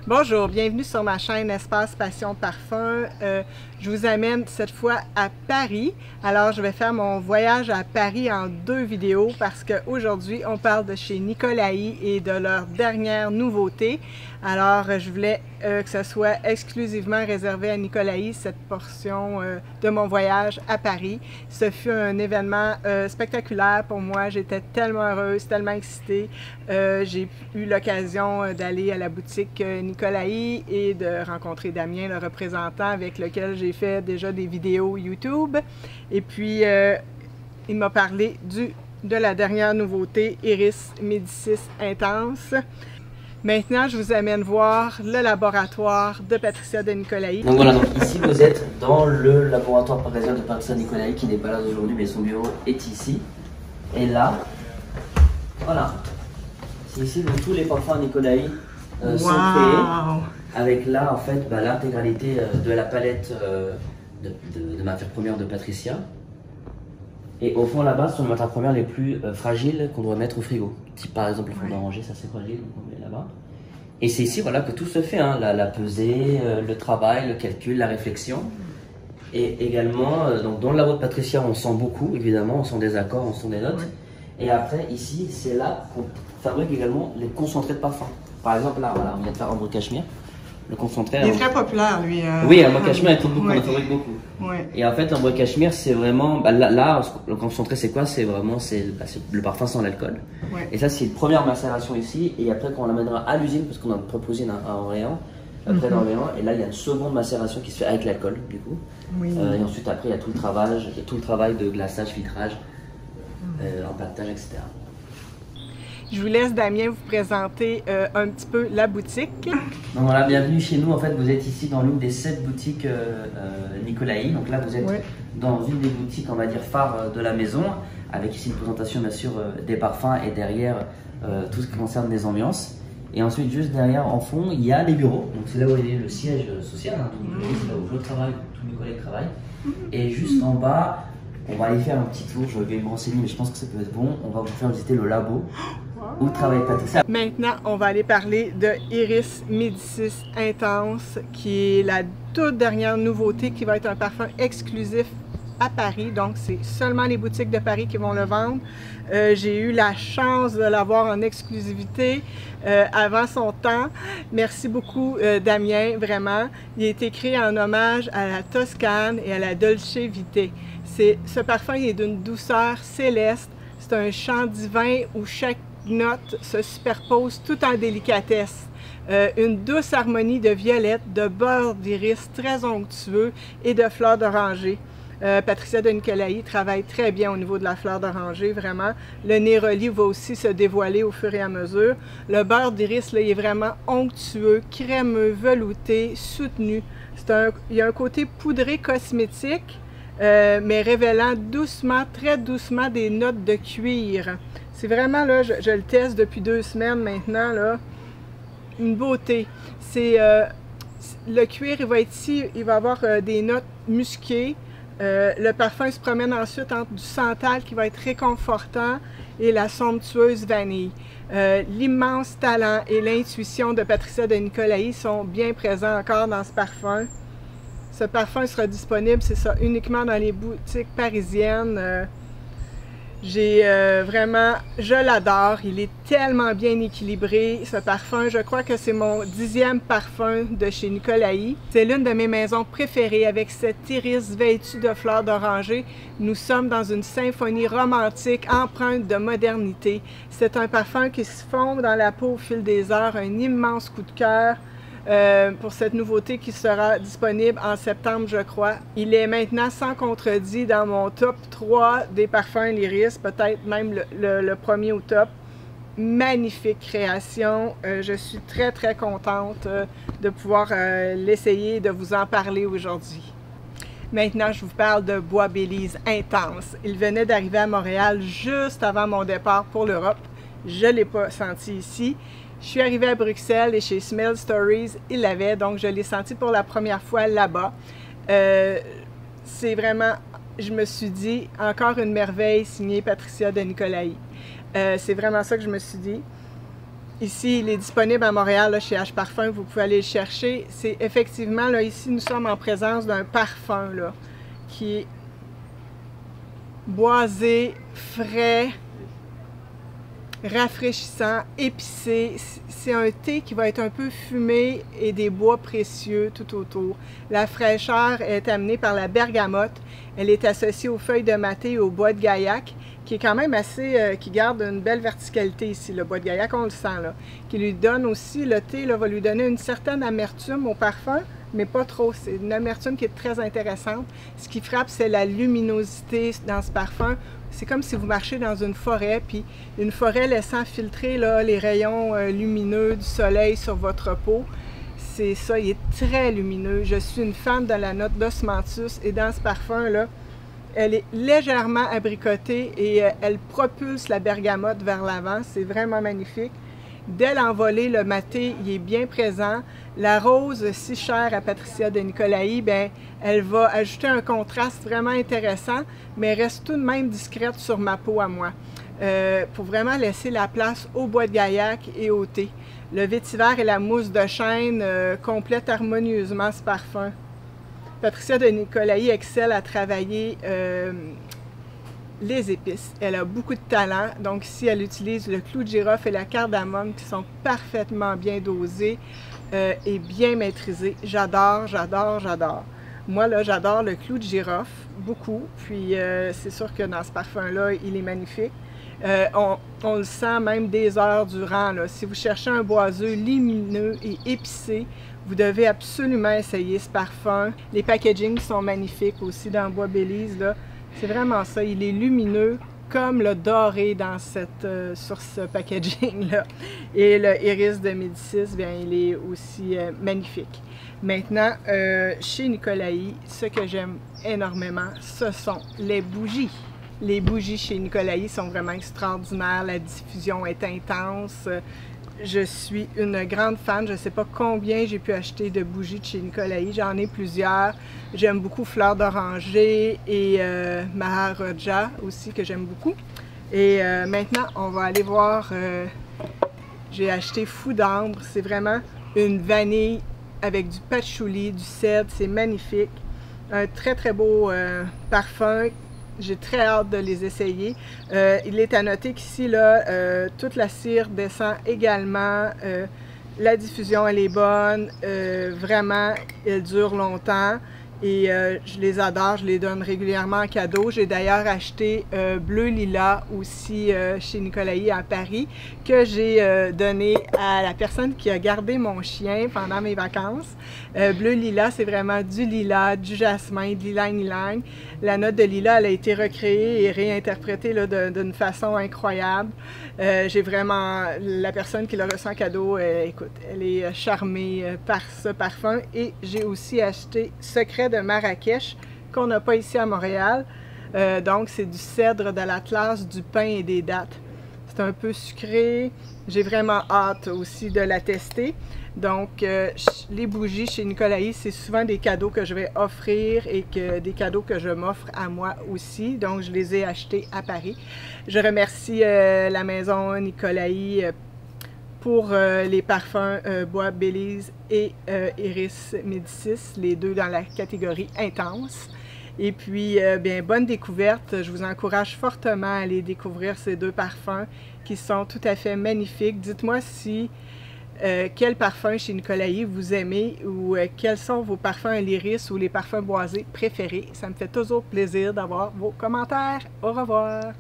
Bonjour, bienvenue sur ma chaîne Espace Passion Parfum. Je vous amène cette fois à Paris. Alors, je vais faire mon voyage à Paris en 2 vidéos parce qu'aujourd'hui, on parle de chez Nicolaï et de leur dernière nouveauté. Alors, je voulais que ce soit exclusivement réservé à Nicolaï, cette portion de mon voyage à Paris. Ce fut un événement spectaculaire pour moi. J'étais tellement heureuse, tellement excitée. J'ai eu l'occasion d'aller à la boutique Nicolaï et de rencontrer Damien, le représentant avec lequel j'ai fait déjà des vidéos YouTube. Et puis, il m'a parlé de la dernière nouveauté, Iris Médicis Intense. Maintenant, je vous amène voir le laboratoire de Patricia de Nicolaï. Donc voilà, donc ici vous êtes dans le laboratoire parisien de Patricia de Nicolaï qui n'est pas là aujourd'hui mais son bureau est ici. Et là, voilà, c'est ici où tous les parfums Nicolaï sont créés. Avec là en fait l'intégralité de la palette de matières premières de Patricia. Et au fond là-bas, ce sont les matières premières les plus fragiles qu'on doit mettre au frigo. Type par exemple le fond d'oranger, ça c'est fragile, donc on met là-bas. Et c'est ici voilà, que tout se fait, hein, la pesée, le travail, le calcul, la réflexion. Et également, donc dans le labo de Patricia, on sent beaucoup, évidemment, on sent des accords, on sent des notes. Et après, ici, c'est là qu'on fabrique également les concentrés de parfum. Par exemple, là, voilà, on vient de faire Ambre Cachemire. Le concentré. Il est très populaire, lui. Oui, Ambre Cachemire, il trouve beaucoup, on en fabrique beaucoup. Ouais. Et en fait, l'Ambre Cachemire, c'est vraiment. Là, le concentré, c'est quoi? C'est vraiment le parfum sans l'alcool. Ouais. Et ça, c'est une première macération ici. Et après, quand on l'amènera à l'usine, parce qu'on a proposé usine à Orléans, près d'Orléans, et là, il y a une seconde macération qui se fait avec l'alcool, du coup. Oui. Et ensuite, après, il y a tout le travail de glaçage, filtrage, empaquetage, etc. Je vous laisse, Damien, vous présenter un petit peu la boutique. Donc voilà, bienvenue chez nous. En fait, vous êtes ici dans l'une des 7 boutiques Nicolaï. Donc là, vous êtes dans une des boutiques, on va dire, phares de la maison, avec ici une présentation, bien sûr, des parfums et derrière tout ce qui concerne les ambiances. Et ensuite, juste derrière, en fond, il y a les bureaux. Donc c'est là où il y a le siège social. Hein, c'est là où je travaille, où tous mes collègues travaillent. Et juste en bas, on va aller faire un petit tour. Je vais me renseigner, mais je pense que ça peut être bon. On va vous faire visiter le labo où travaille Patricia. Maintenant, on va aller parler de Iris Médicis Intense, qui est la toute dernière nouveauté, qui va être un parfum exclusif à Paris. Donc, c'est seulement les boutiques de Paris qui vont le vendre. J'ai eu la chance de l'avoir en exclusivité avant son temps. Merci beaucoup, Damien, vraiment. Il a été créé en hommage à la Toscane et à la Dolce Vita. Ce parfum est d'une douceur céleste. C'est un chant divin où chaque note se superpose tout en délicatesse. Une douce harmonie de violette, de beurre d'iris très onctueux et de fleurs d'oranger. Patricia de Nicolaï travaille très bien au niveau de la fleur d'oranger, vraiment. Le néroli va aussi se dévoiler au fur et à mesure. Le beurre d'iris, il est vraiment onctueux, crémeux, velouté, soutenu. Il y a un côté poudré cosmétique, mais révélant doucement, très doucement des notes de cuir. C'est vraiment, là, je le teste depuis 2 semaines maintenant, là, une beauté. Le cuir, il va être ici, il va avoir des notes musquées. Le parfum se promène ensuite entre du santal qui va être réconfortant et la somptueuse vanille. L'immense talent et l'intuition de Patricia de Nicolaï sont bien présents encore dans ce parfum. Ce parfum sera disponible, c'est ça, uniquement dans les boutiques parisiennes. Je l'adore, il est tellement bien équilibré, ce parfum. Je crois que c'est mon 10e parfum de chez Nicolaï. C'est l'une de mes maisons préférées avec cette iris vêtue de fleurs d'oranger. Nous sommes dans une symphonie romantique empreinte de modernité. C'est un parfum qui se fond dans la peau au fil des heures, un immense coup de cœur. Pour cette nouveauté qui sera disponible en septembre, je crois. Il est maintenant sans contredit dans mon top 3 des parfums l'Iris, peut-être même le premier au top. Magnifique création. Je suis très très contente de pouvoir l'essayer et de vous en parler aujourd'hui. Maintenant, je vous parle de Bois Belize Intense. Il venait d'arriver à Montréal juste avant mon départ pour l'Europe. Je ne l'ai pas senti ici. Je suis arrivée à Bruxelles et chez Smell Stories, il l'avait, donc je l'ai senti pour la première fois là-bas. C'est vraiment, je me suis dit, encore une merveille signée Patricia de Nicolaï. C'est vraiment ça que je me suis dit. Ici, il est disponible à Montréal, là, chez H-Parfum, vous pouvez aller le chercher. C'est effectivement, là, ici, nous sommes en présence d'un parfum, là, qui est boisé, frais, rafraîchissant, épicé. C'est un thé qui va être un peu fumé et des bois précieux tout autour. La fraîcheur est amenée par la bergamote. Elle est associée aux feuilles de maté et au bois de gaillac, qui est quand même assez, qui garde une belle verticalité ici. Le bois de gaillac, on le sent là. Qui lui donne aussi, le thé là, va lui donner une certaine amertume au parfum, mais pas trop. C'est une amertume qui est très intéressante. Ce qui frappe, c'est la luminosité dans ce parfum. C'est comme si vous marchez dans une forêt, puis une forêt laissant filtrer là, les rayons lumineux du soleil sur votre peau. C'est ça, il est très lumineux. Je suis une fan de la note d'osmanthus et dans ce parfum-là, elle est légèrement abricotée et elle propulse la bergamote vers l'avant. C'est vraiment magnifique. Dès l'envolée, le maté, il est bien présent. La rose, si chère à Patricia de Nicolaï, bien, elle va ajouter un contraste vraiment intéressant, mais reste tout de même discrète sur ma peau à moi, pour vraiment laisser la place au bois de gaillac et au thé. Le vétiver et la mousse de chêne complètent harmonieusement ce parfum. Patricia de Nicolaï excelle à travailler les épices. Elle a beaucoup de talent, donc ici elle utilise le clou de girofle et la cardamome qui sont parfaitement bien dosés et bien maîtrisés. J'adore, j'adore, j'adore. Moi là, j'adore le clou de girofle, beaucoup, puis c'est sûr que dans ce parfum-là, il est magnifique. On le sent même des heures durant, là. Si vous cherchez un boiseux lumineux et épicé, vous devez absolument essayer ce parfum. Les packagings sont magnifiques aussi dans Bois Belize, là. C'est vraiment ça, il est lumineux comme le doré dans sur ce packaging-là. Et le Iris de Médicis, bien, il est aussi magnifique. Maintenant, chez Nicolaï, ce que j'aime énormément, ce sont les bougies. Les bougies chez Nicolaï sont vraiment extraordinaires, la diffusion est intense. Je suis une grande fan, je ne sais pas combien j'ai pu acheter de bougies de chez Nicolaï, j'en ai plusieurs. J'aime beaucoup Fleur d'Oranger et Maharaja aussi que j'aime beaucoup. Et maintenant, on va aller voir, j'ai acheté Fou d'Ambre, c'est vraiment une vanille avec du patchouli, du cèdre, c'est magnifique. Un très très beau parfum. J'ai très hâte de les essayer. Il est à noter qu'ici, toute la cire descend également. La diffusion, elle est bonne. Vraiment, elle dure longtemps. Et je les adore, je les donne régulièrement en cadeau. J'ai d'ailleurs acheté Bleu Lila aussi chez Nicolaï à Paris, que j'ai donné à la personne qui a gardé mon chien pendant mes vacances. Bleu Lila, c'est vraiment du lilas, du jasmin, de l'ylang-ylang. La note de lilas, elle a été recréée et réinterprétée d'une façon incroyable. J'ai vraiment, la personne qui l'a reçu en cadeau, écoute, elle est charmée par ce parfum. Et j'ai aussi acheté Secret de Marrakech, qu'on n'a pas ici à Montréal. Donc, c'est du cèdre, de l'Atlas, du pain et des dattes. C'est un peu sucré. J'ai vraiment hâte aussi de la tester. Donc, les bougies chez Nicolaï, c'est souvent des cadeaux que je vais offrir et des cadeaux que je m'offre à moi aussi. Donc, je les ai achetés à Paris. Je remercie la maison Nicolaï pour les parfums Bois Belize et Iris Médicis, les deux dans la catégorie intense. Et puis, bien, bonne découverte. Je vous encourage fortement à aller découvrir ces deux parfums qui sont tout à fait magnifiques. Dites-moi si quel parfum chez Nicolaï vous aimez ou quels sont vos parfums à l'iris ou les parfums boisés préférés. Ça me fait toujours plaisir d'avoir vos commentaires. Au revoir!